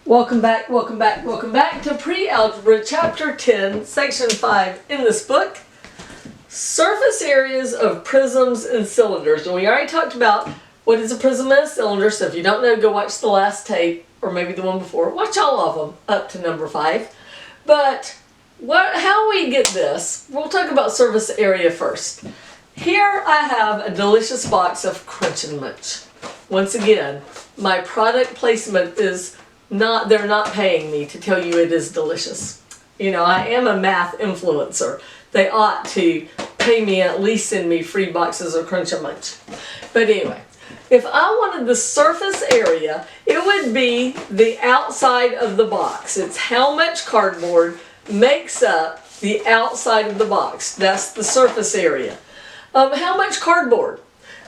Welcome back to Pre-Algebra Chapter 10, Section 5 in this book. Surface areas of prisms and cylinders. And we already talked about what is a prism and a cylinder, so if you don't know, go watch the last tape, or maybe the one before. Watch all of them up to number 5. But how we get this, we'll talk about surface area first. Here I have a delicious box of Crunch and Munch. Once again, my product placement is they're not paying me to tell you it is delicious. You know, I am a math influencer. They ought to pay me, at least send me free boxes of Crunch and Munch. But anyway, if I wanted the surface area, it would be the outside of the box. It's how much cardboard makes up the outside of the box. That's the surface area. How much cardboard?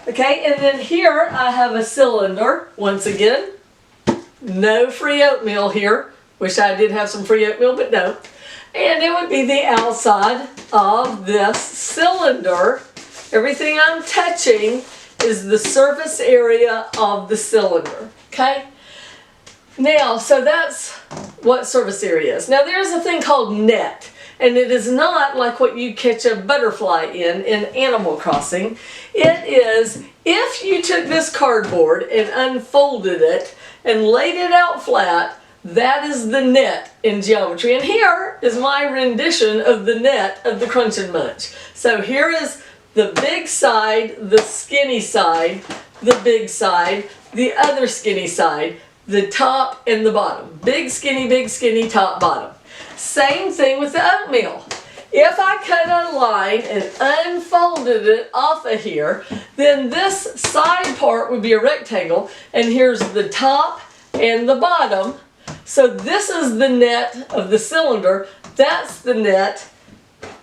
Okay, and then here I have a cylinder, once again. No free oatmeal here. Wish I did have some free oatmeal, but no. And it would be the outside of this cylinder. Everything I'm touching is the surface area of the cylinder. Okay? Now, so that's what surface area is. Now, there's a thing called net. And it is not like what you catch a butterfly in Animal Crossing. It is, if you took this cardboard and unfolded it and laid it out flat, that is the net in geometry. And here is my rendition of the net of the Crunch and Munch. So here is the big side, the skinny side, the big side, the other skinny side, the top and the bottom. Big, skinny, top, bottom. Same thing with the oatmeal. If I cut a line and unfolded it off of here, then this side part would be a rectangle, and here's the top and the bottom. So this is the net of the cylinder. That's the net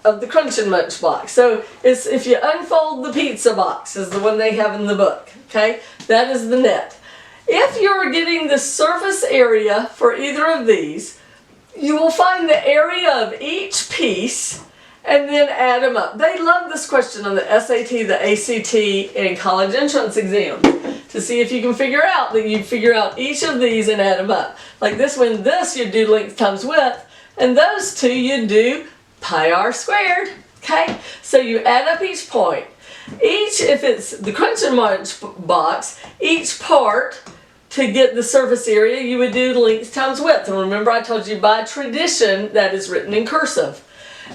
of the Crunch and Munch box. So it's, if you unfold the pizza box, is the one they have in the book. Okay, that is the net. If you're getting the surface area for either of these, you will find the area of each piece and then add them up. They love this question on the SAT, the ACT, and college entrance exam to see if you can figure out that you figure out each of these and add them up. Like this one, you do length times width, and those two you do pi r squared. Okay, so you add up each point. If it's the Crunch and Munch box, each part, to get the surface area, you would do length times width. And remember, I told you by tradition that is written in cursive.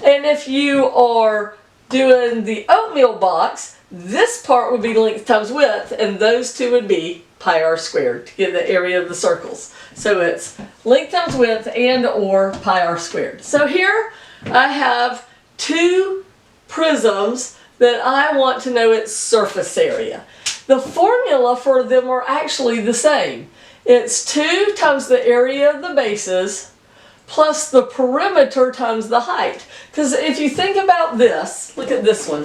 And if you are doing the oatmeal box, this part would be length times width, and those two would be pi r squared to get the area of the circles. So it's length times width and or pi r squared. So here I have two prisms that I want to know its surface area. The formula for them are actually the same. It's 2 times the area of the bases plus the perimeter times the height. Because if you think about this, look at this one.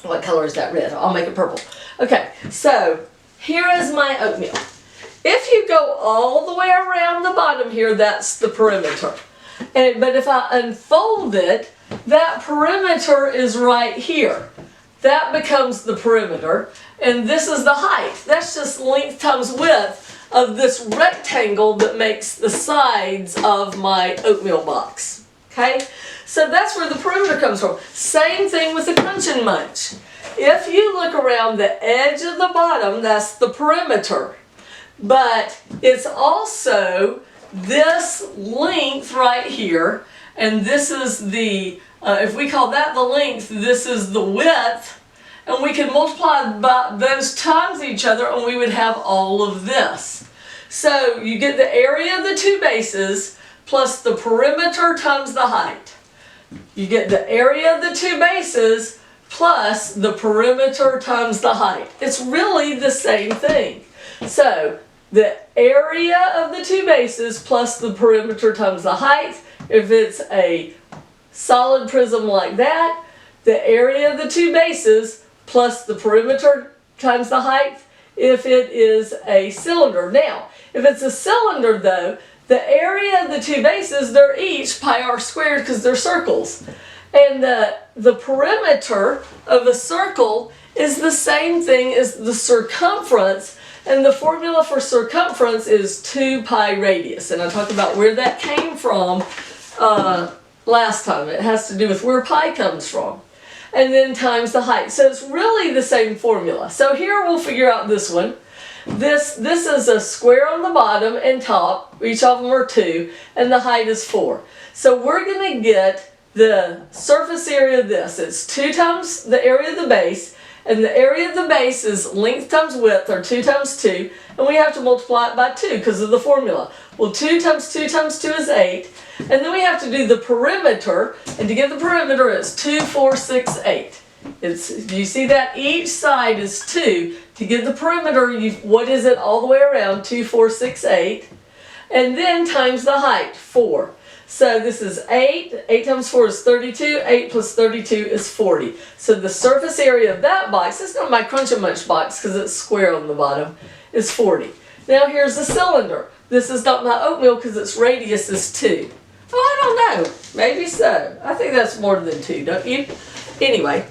What color is that? Red. I'll make it purple. Okay, so here is my oatmeal. If you go all the way around the bottom here, that's the perimeter. But if I unfold it, that perimeter is right here. That becomes the perimeter. And this is the height. That's just length times width of this rectangle that makes the sides of my oatmeal box. Okay? So that's where the perimeter comes from. Same thing with the Crunch and Munch. If you look around the edge of the bottom, that's the perimeter. But it's also this length right here. And this is the, if we call that the length, this is the width. And we can multiply by those times each other, and we would have all of this. So you get the area of the two bases plus the perimeter times the height. You get the area of the two bases plus the perimeter times the height. It's really the same thing. So the area of the two bases plus the perimeter times the height, if it's a solid prism like that, the area of the two bases plus the perimeter times the height if it is a cylinder. Now, if it's a cylinder though, the area of the two bases, they're each pi r squared because they're circles. And the perimeter of a circle is the same thing as the circumference And the formula for circumference is 2 pi radius. And I talked about where that came from last time. It has to do with where pi comes from. And then times the height. So it's really the same formula. So here we'll figure out this one. This is a square on the bottom and top. Each of them are 2. And the height is 4. So we're going to get the surface area of this. It's 2 times the area of the base. And the area of the base is length times width, or 2 times 2. And we have to multiply it by 2 because of the formula. Well, 2 times 2 times 2 is 8. And then we have to do the perimeter. And to get the perimeter, it's 2, 4, 6, 8. You see that? Each side is 2. To get the perimeter, what is it all the way around? 2, 4, 6, 8. And then times the height, 4. So this is 8. 8 times 4 is 32. 8 plus 32 is 40. So the surface area of that box, it's not my Crunch and Munch box because it's square on the bottom, is 40. Now here's the cylinder. This is not my oatmeal because its radius is 2. Oh, I don't know. Maybe so. I think that's more than 2, don't you? Anyway,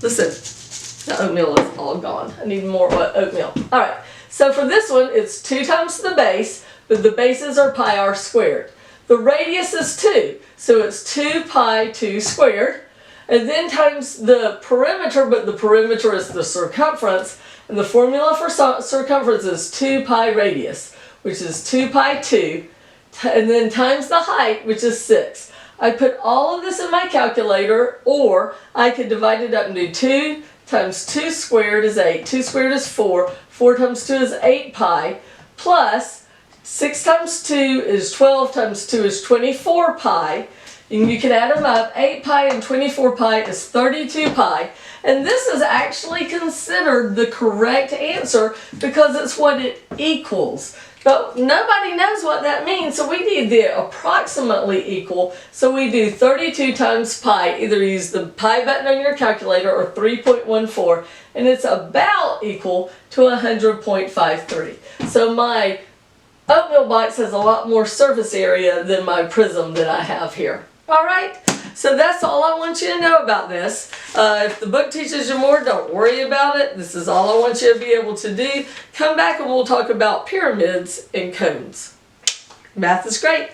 listen. The oatmeal is all gone. I need more oatmeal. Alright, so for this one, it's 2 times the base, but the bases are pi r squared. The radius is 2, so it's 2 pi 2 squared. And then times the perimeter, but the perimeter is the circumference. And the formula for circumference is 2 pi radius, which is 2 pi 2. And then times the height, which is 6. I put all of this in my calculator, or I could divide it up and do 2 times 2 squared is 8. 2 squared is 4. 4 times 2 is 8 pi. Plus 6 times 2 is 12 times 2 is 24 pi. And you can add them up. 8 pi and 24 pi is 32 pi. And this is actually considered the correct answer because it's what it equals. But nobody knows what that means, so we need the approximately equal. So we do 32 times pi. Either use the pi button on your calculator or 3.14, and it's about equal to 100.53. So my oatmeal box has a lot more surface area than my prism that I have here. Alright, so that's all I want you to know about this. If the book teaches you more, don't worry about it. This is all I want you to be able to do. Come back and we'll talk about pyramids and cones. Math is great.